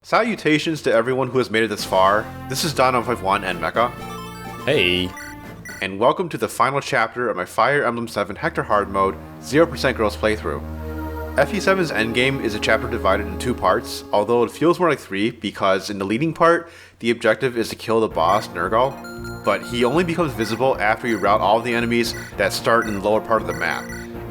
Salutations to everyone who has made it this far. This is Darin of FE7 and Mekkah. Hey! And welcome to the final chapter of my Fire Emblem 7 Hector Hard Mode 0% Girls playthrough. FE7's Endgame is a chapter divided in two parts, although it feels more like three because in the leading part, the objective is to kill the boss, Nergal, but he only becomes visible after you rout all of the enemies that start in the lower part of the map.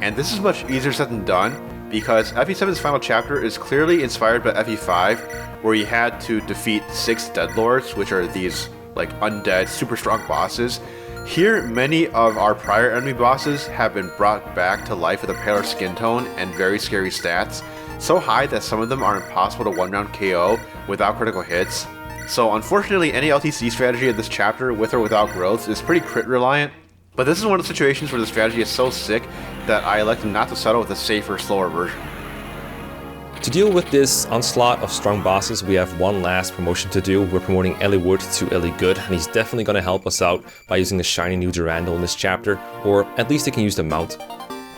And this is much easier said than done, because FE7's final chapter is clearly inspired by FE5, where you had to defeat 6 Deadlords, which are these like undead, super strong bosses. Here, many of our prior enemy bosses have been brought back to life with a paler skin tone and very scary stats, so high that some of them are impossible to one-round KO without critical hits. So unfortunately, any LTC strategy of this chapter, with or without growth, is pretty crit reliant. But this is one of the situations where the strategy is so sick that I elected not to settle with a safer, slower version. To deal with this onslaught of strong bosses, we have one last promotion to do. We're promoting Wood to Good, and he's definitely going to help us out by using the shiny new Durandal in this chapter, or at least he can use the mount.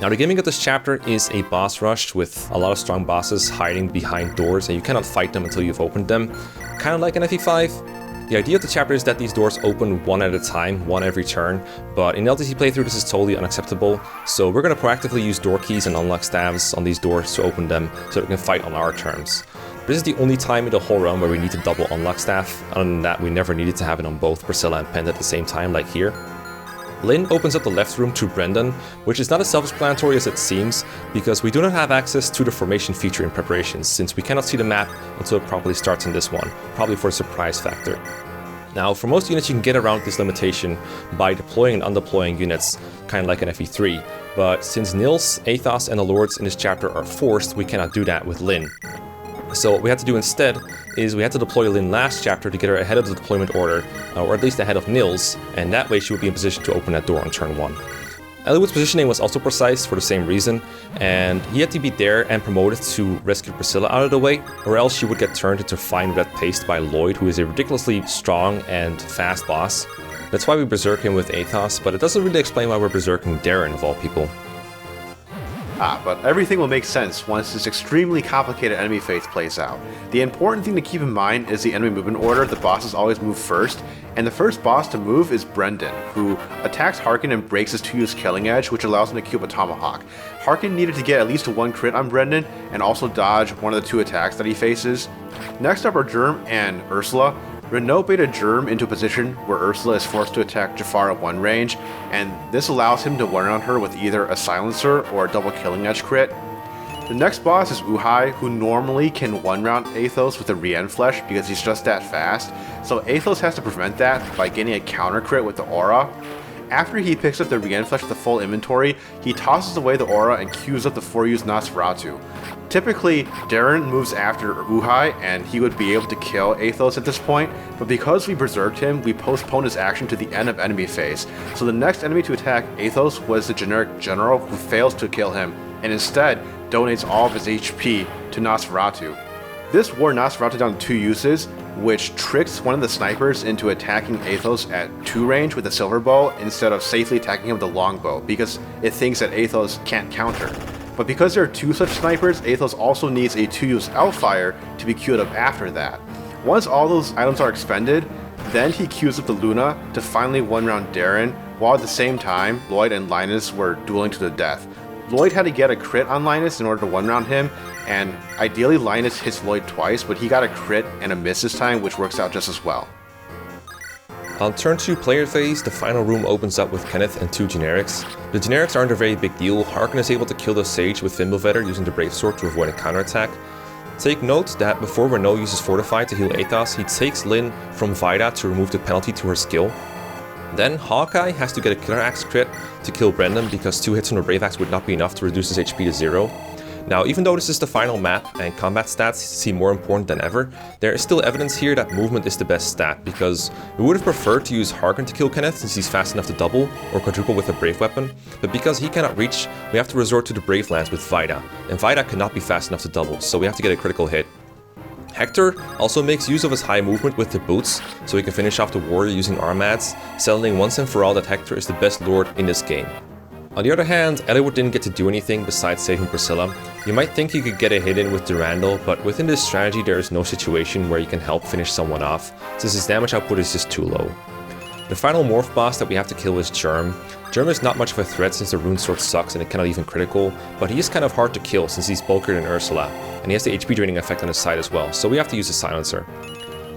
Now the gimmick of this chapter is a boss rush with a lot of strong bosses hiding behind doors, and you cannot fight them until you've opened them, kind of like in FE5. The idea of the chapter is that these doors open one at a time, one every turn, but in LTC playthrough this is totally unacceptable, so we're going to proactively use door keys and unlock staves on these doors to open them so we can fight on our terms. This is the only time in the whole realm where we need to double unlock staff. Other than that, we never needed to have it on both Priscilla and Pend at the same time, like here. Lynn opens up the left room to Brendan, which is not as self-explanatory as it seems, because we do not have access to the formation feature in preparations, since we cannot see the map until it properly starts in this one, probably for a surprise factor. Now, for most units you can get around this limitation by deploying and undeploying units, kind of like an FE3, but since Nils, Athos, and the Lords in this chapter are forced, we cannot do that with Lynn. So what we had to do instead is we had to deploy Lynn last chapter to get her ahead of the deployment order, or at least ahead of Nils, and that way she would be in position to open that door on turn 1. Wood's positioning was also precise for the same reason, and he had to be there and promoted to rescue Priscilla out of the way, or else she would get turned into fine red paste by Lloyd, who is a ridiculously strong and fast boss. That's why we berserk him with Athos, but it doesn't really explain why we're berserking Darin of all people. But everything will make sense once this extremely complicated enemy phase plays out. The important thing to keep in mind is the enemy movement order. The bosses always move first, and the first boss to move is Brendan, who attacks Harken and breaks his 2-use killing edge, which allows him to cube a tomahawk. Harken needed to get at least 1 crit on Brendan, and also dodge one of the 2 attacks that he faces. Next up are Jerme and Ursula. Renault baited Jerme into a position where Ursula is forced to attack Jafar at 1 range, and this allows him to one-round her with either a silencer or a double killing edge crit. The next boss is Uhai, who normally can one-round Athos with a Rien Flesh because he's just that fast, so Athos has to prevent that by getting a counter crit with the aura. After he picks up the Rien Flesh with the full inventory, he tosses away the aura and queues up the 4-use Nosferatu. Typically, Darin moves after Uhai and he would be able to kill Athos at this point, but because we berserked him, we postponed his action to the end of enemy phase. So the next enemy to attack Athos was the generic general, who fails to kill him, and instead donates all of his HP to Nosferatu. This wore Nosferatu down to 2 uses, which tricks one of the snipers into attacking Athos at 2 range with a silver bow instead of safely attacking him with a longbow, because it thinks that Athos can't counter. But because there are 2 such snipers, Athos also needs a 2-use Outfire to be queued up after that. Once all those items are expended, then he queues up the Luna to finally one-round Darin, while at the same time, Lloyd and Linus were dueling to the death. Lloyd had to get a crit on Linus in order to one-round him, and ideally Linus hits Lloyd twice, but he got a crit and a miss this time, which works out just as well. On turn 2 player phase, the final room opens up with Kenneth and 2 generics. The generics aren't a very big deal. Harken is able to kill the Sage with Fimbulvetter using the Brave Sword to avoid a counterattack. Take note that before Renault uses Fortify to heal Athos, he takes Lynn from Vida to remove the penalty to her skill. Then Hawkeye has to get a Killer Axe crit to kill Brendan because 2 hits from the Brave Axe would not be enough to reduce his HP to 0. Now, even though this is the final map and combat stats seem more important than ever, there is still evidence here that movement is the best stat, because we would have preferred to use Harken to kill Kenneth since he's fast enough to double or quadruple with a Brave weapon, but because he cannot reach, we have to resort to the Brave Lance with Vida, and Vida cannot be fast enough to double, so we have to get a critical hit. Hector also makes use of his high movement with the boots, so he can finish off the warrior using Armads, settling once and for all that Hector is the best lord in this game. On the other hand, Wood didn't get to do anything besides saving Priscilla, You might think you could get a hit in with Durandal, but within this strategy there is no situation where you can help finish someone off, since his damage output is just too low. The final morph boss that we have to kill is Jerme. Jerme is not much of a threat since the rune sword sucks and it cannot even critical, but he is kind of hard to kill since he's bulkier than Ursula, and he has the HP draining effect on his side as well, so we have to use a silencer.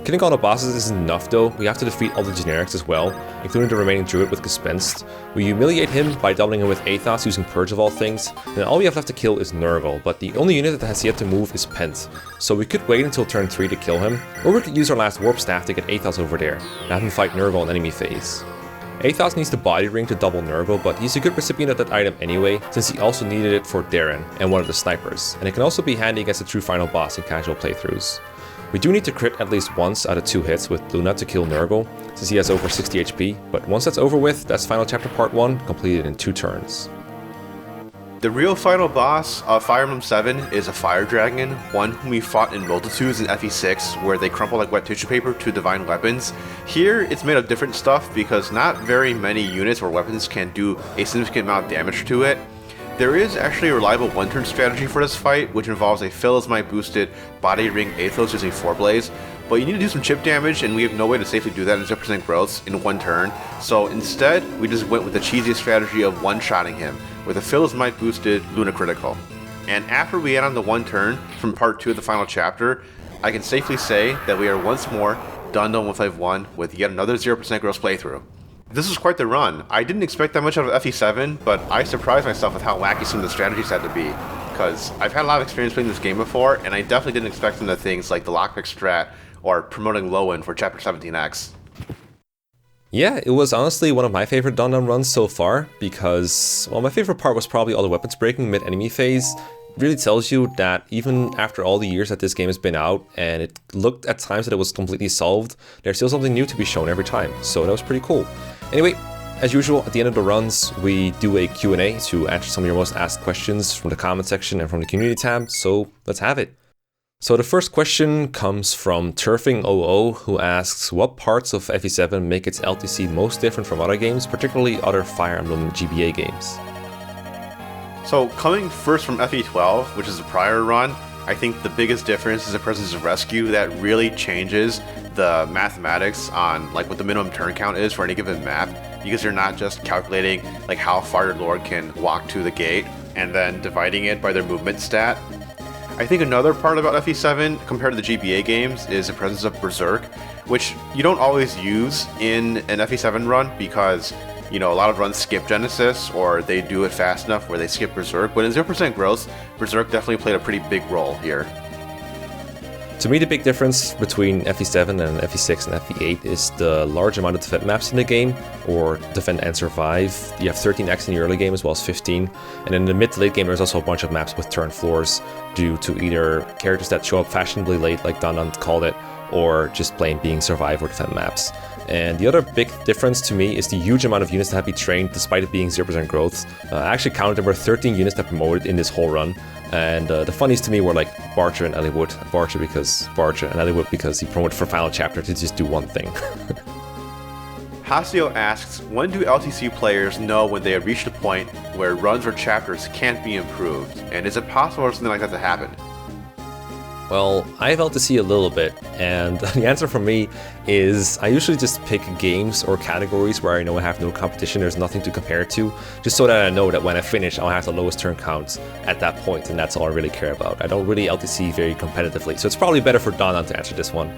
Killing all the bosses isn't enough though, we have to defeat all the generics as well, including the remaining druid with Gespenst. We humiliate him by doubling him with Athos using Purge of all things, and all we have left to kill is Nurgle, but the only unit that has yet to move is Pent. So we could wait until turn 3 to kill him, or we could use our last warp staff to get Athos over there, and have him fight Nurgle in enemy phase. Athos needs the body ring to double Nurgle, but he's a good recipient of that item anyway, since he also needed it for Darin and one of the snipers, and it can also be handy against the true final boss in casual playthroughs. We do need to crit at least once out of 2 hits with Luna to kill Nurgle, since he has over 60 HP, but once that's over with, that's final chapter part 1, completed in 2 turns. The real final boss of Fire Emblem 7 is a fire dragon, one whom we fought in multitudes in FE6, where they crumple like wet tissue paper to divine weapons. Here, it's made of different stuff because not very many units or weapons can do a significant amount of damage to it. There is actually a reliable one-turn strategy for this fight, which involves a Phyllis Might boosted body ring Athos using 4 Blaze, but you need to do some chip damage, and we have no way to safely do that in 0% growths in 1 turn, so instead, we just went with the cheesiest strategy of one-shotting him, with a Phyllis Might boosted Luna Critical. And after we add on the 1 turn from part 2 of the final chapter, I can safely say that we are once more done 151 with yet another 0% growth playthrough. This was quite the run. I didn't expect that much out of FE7, but I surprised myself with how wacky some of the strategies had to be, because I've had a lot of experience playing this game before, and I definitely didn't expect some of the things like the lockpick strat or promoting Lowen for Chapter 17X. Yeah, it was honestly one of my favorite Dawn runs so far, because, well, my favorite part was probably all the weapons breaking mid-enemy phase. Really tells you that even after all the years that this game has been out, and it looked at times that it was completely solved, there's still something new to be shown every time, so that was pretty cool. Anyway, as usual, at the end of the runs, we do a Q&A to answer some of your most asked questions from the comment section and from the community tab, so let's have it. So the first question comes from Turfing00, who asks, what parts of FE7 make its LTC most different from other games, particularly other Fire Emblem GBA games? So coming first from FE12, which is a prior run, I think the biggest difference is the presence of rescue that really changes the mathematics on like what the minimum turn count is for any given map, because you're not just calculating like how far your lord can walk to the gate and then dividing it by their movement stat. I think another part about FE7 compared to the GBA games is the presence of Berserk, which you don't always use in an FE7 run because, you know, a lot of runs skip Genesis or they do it fast enough where they skip Berserk, but in 0% growth, Berserk definitely played a pretty big role here. To me, the big difference between FE7 and FE6 and FE8 is the large amount of defend maps in the game, or defend and survive. You have 13x in the early game as well as 15, and in the mid to late game there's also a bunch of maps with turn floors due to either characters that show up fashionably late like Danan called it, or just plain being survive or defend maps. And the other big difference to me is the huge amount of units that have been trained despite it being 0% growth. I actually counted there were 13 units that promoted in this whole run. And the funniest to me were like Barcher and Eliwood. Barcher and Eliwood because he promoted for final chapter to just do one thing. Hasio asks, when do LTC players know when they have reached a point where runs or chapters can't be improved? And is it possible for something like that to happen? Well, I have LTC a little bit, and the answer for me is I usually just pick games or categories where I know I have no competition, there's nothing to compare to, just so that I know that when I finish, I'll have the lowest turn count at that point, and that's all I really care about. I don't really LTC very competitively, so it's probably better for Danan to answer this one.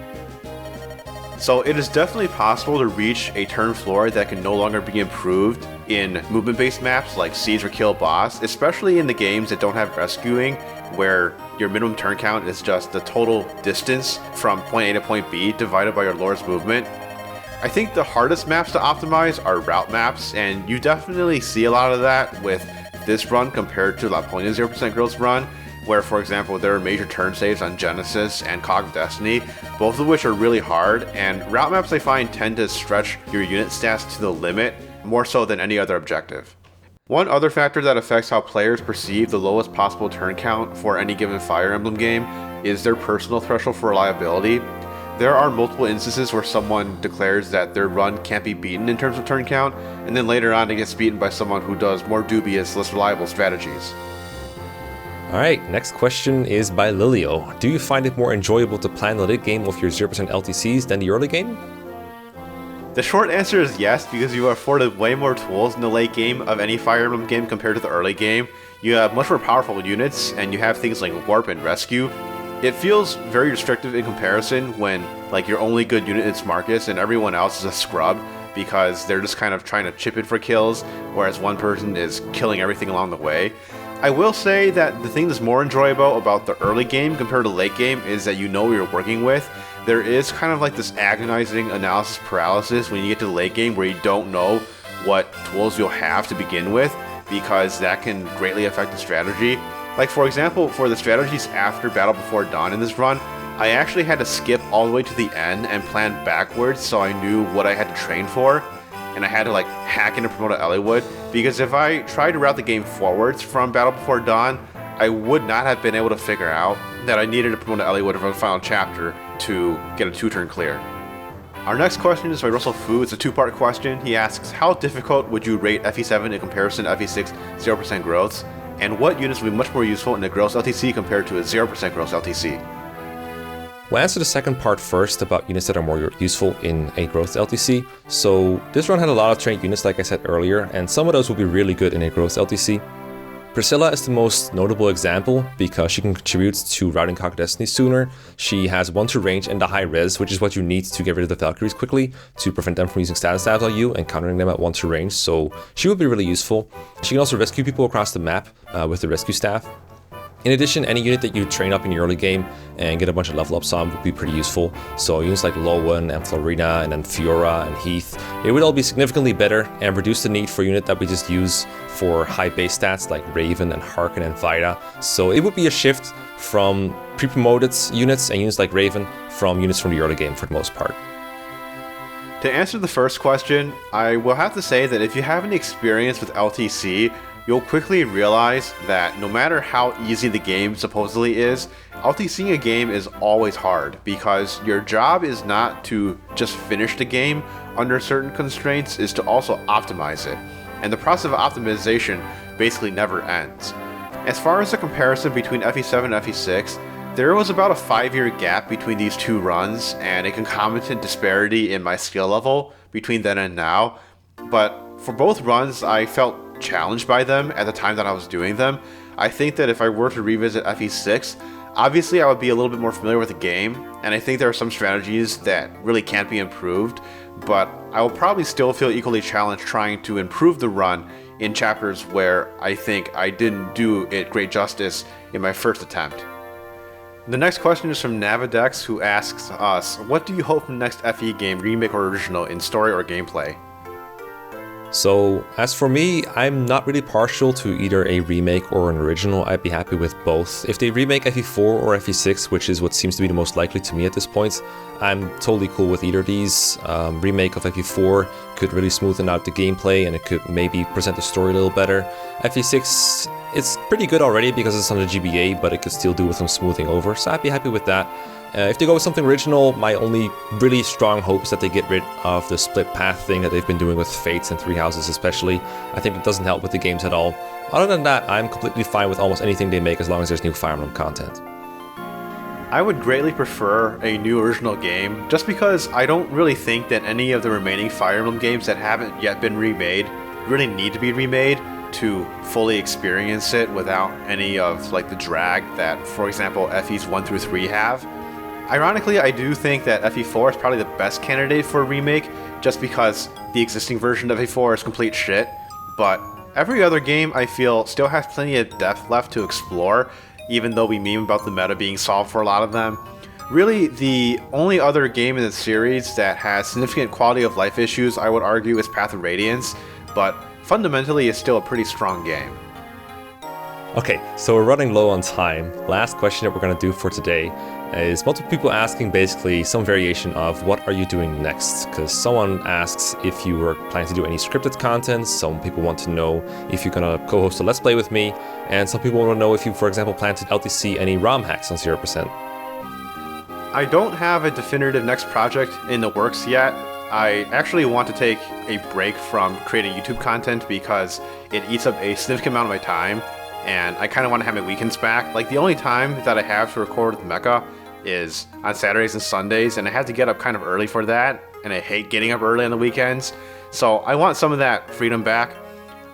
So it is definitely possible to reach a turn floor that can no longer be improved in movement-based maps like Siege or Kill Boss, especially in the games that don't have rescuing, where your minimum turn count is just the total distance from point A to point B divided by your lord's movement. I think the hardest maps to optimize are route maps, and you definitely see a lot of that with this run compared to La Poña 0% growth run, where, for example, there are major turn saves on Genesis and Cog of Destiny, both of which are really hard, and route maps I find tend to stretch your unit stats to the limit, more so than any other objective. One other factor that affects how players perceive the lowest possible turn count for any given Fire Emblem game is their personal threshold for reliability. There are multiple instances where someone declares that their run can't be beaten in terms of turn count, and then later on it gets beaten by someone who does more dubious, less reliable strategies. Alright, next question is by Lilio. Do you find it more enjoyable to plan the late game with your 0% LTCs than the early game? The short answer is yes, because you are afforded way more tools in the late game of any Fire Emblem game compared to the early game. You have much more powerful units, and you have things like Warp and Rescue. It feels very restrictive in comparison when like your only good unit is Marcus and everyone else is a scrub, because they're just kind of trying to chip in for kills, whereas one person is killing everything along the way. I will say that the thing that's more enjoyable about the early game compared to the late game is that you know what you're working with. There is kind of like this agonizing analysis paralysis when you get to the late game where you don't know what tools you'll have to begin with, because that can greatly affect the strategy. Like for example, for the strategies after Battle Before Dawn in this run, I actually had to skip all the way to the end and plan backwards so I knew what I had to train for. And I had to like hack into promote Eliwood, because if I tried to route the game forwards from Battle Before Dawn, I would not have been able to figure out that I needed to promote Eliwood for the final chapter to get a 2-turn clear. Our next question is by Russell Fu. It's a 2-part question. He asks, how difficult would you rate FE7 in comparison to FE6 0% growths? And what units would be much more useful in a gross LTC compared to a 0% gross LTC? We'll answer the second part first about units that are more useful in a growth LTC. So this run had a lot of trained units like I said earlier, and some of those will be really good in a growth LTC. Priscilla is the most notable example because she can contribute to routing Cock Destiny sooner. She has 1-2 range and the high res, which is what you need to get rid of the Valkyries quickly to prevent them from using status stabs on you and countering them at 1-2 range, so she would be really useful. She can also rescue people across the map with the rescue staff. In addition, any unit that you train up in the early game and get a bunch of level ups on would be pretty useful. So units like Lowen and Florina and then Fiora and Heath, it would all be significantly better and reduce the need for a unit that we just use for high base stats like Raven and Harken and Vida. So it would be a shift from pre-promoted units and units like Raven from units from the early game for the most part. To answer the first question, I will have to say that if you have any experience with LTC, you'll quickly realize that no matter how easy the game supposedly is, LTCing a game is always hard, because your job is not to just finish the game under certain constraints, is to also optimize it. And the process of optimization basically never ends. As far as the comparison between FE7 and FE6, there was about a 5-year gap between these two runs and a concomitant disparity in my skill level between then and now. But for both runs, I felt challenged by them at the time that I was doing them. I think that if I were to revisit FE6, obviously I would be a little bit more familiar with the game, and I think there are some strategies that really can't be improved, but I will probably still feel equally challenged trying to improve the run in chapters where I think I didn't do it great justice in my first attempt. The next question is from Navidex, who asks us, what do you hope from the next FE game, remake or original, in story or gameplay? So as for me, I'm not really partial to either a remake or an original. I'd be happy with both. If they remake FE4 or FE6, which is what seems to be the most likely to me at this point, I'm totally cool with either of these. Remake of FE4 could really smoothen out the gameplay and it could maybe present the story a little better. FE6, it's pretty good already because it's on the GBA, but it could still do with some smoothing over, so I'd be happy with that. If they go with something original, my only really strong hope is that they get rid of the split path thing that they've been doing with Fates and Three Houses especially. I think it doesn't help with the games at all. Other than that, I'm completely fine with almost anything they make as long as there's new Fire Emblem content. I would greatly prefer a new original game, just because I don't really think that any of the remaining Fire Emblem games that haven't yet been remade really need to be remade to fully experience it without any of like the drag that, for example, FEs 1 through 3 have. Ironically, I do think that FE4 is probably the best candidate for a remake, just because the existing version of FE4 is complete shit, but every other game I feel still has plenty of depth left to explore, even though we meme about the meta being solved for a lot of them. Really, the only other game in the series that has significant quality of life issues, I would argue, is Path of Radiance, but fundamentally it's still a pretty strong game. Okay, so we're running low on time. Last question that we're going to do for today is multiple people asking basically some variation of what are you doing next, because someone asks if you were planning to do any scripted content, some people want to know if you're going to co-host a Let's Play with me, and some people want to know if you, for example, plan to LTC any ROM hacks on 0%. I don't have a definitive next project in the works yet. I actually want to take a break from creating YouTube content because it eats up a significant amount of my time. and I kind of want to have my weekends back. Like, the only time that I have to record with Mekkah is on Saturdays and Sundays, and I have to get up kind of early for that, and I hate getting up early on the weekends, so I want some of that freedom back.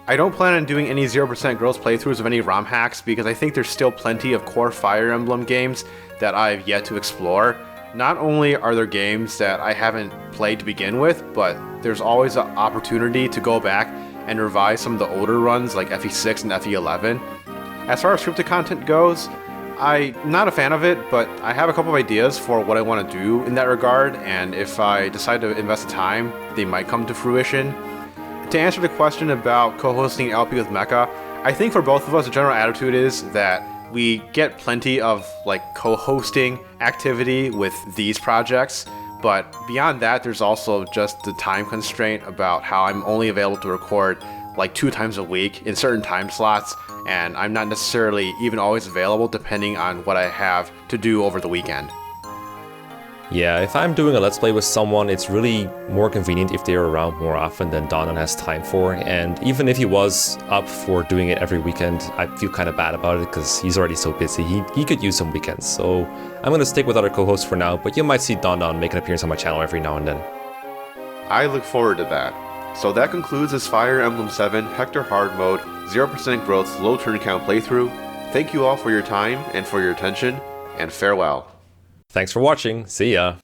I don't plan on doing any 0% growth playthroughs of any ROM hacks because I think there's still plenty of core Fire Emblem games that I've yet to explore. Not only are there games that I haven't played to begin with, but there's always an opportunity to go back and revise some of the older runs like FE6 and FE11. As far as scripted content goes, I'm not a fan of it, but I have a couple of ideas for what I want to do in that regard, and if I decide to invest the time, they might come to fruition. To answer the question about co-hosting LP with Mekkah, I think for both of us the general attitude is that we get plenty of co-hosting activity with these projects, but beyond that there's also just the time constraint about how I'm only available to record 2 times a week in certain time slots, and I'm not necessarily even always available depending on what I have to do over the weekend. Yeah, if I'm doing a Let's Play with someone, it's really more convenient if they're around more often than Donan has time for, and even if he was up for doing it every weekend, I feel kind of bad about it because he's already so busy. He could use some weekends, so I'm going to stick with other co-hosts for now, but you might see Donan make an appearance on my channel every now and then. I look forward to that. So that concludes this Fire Emblem 7 Hector Hard Mode 0% growth low turn count playthrough. Thank you all for your time and for your attention, and farewell. Thanks for watching. See ya.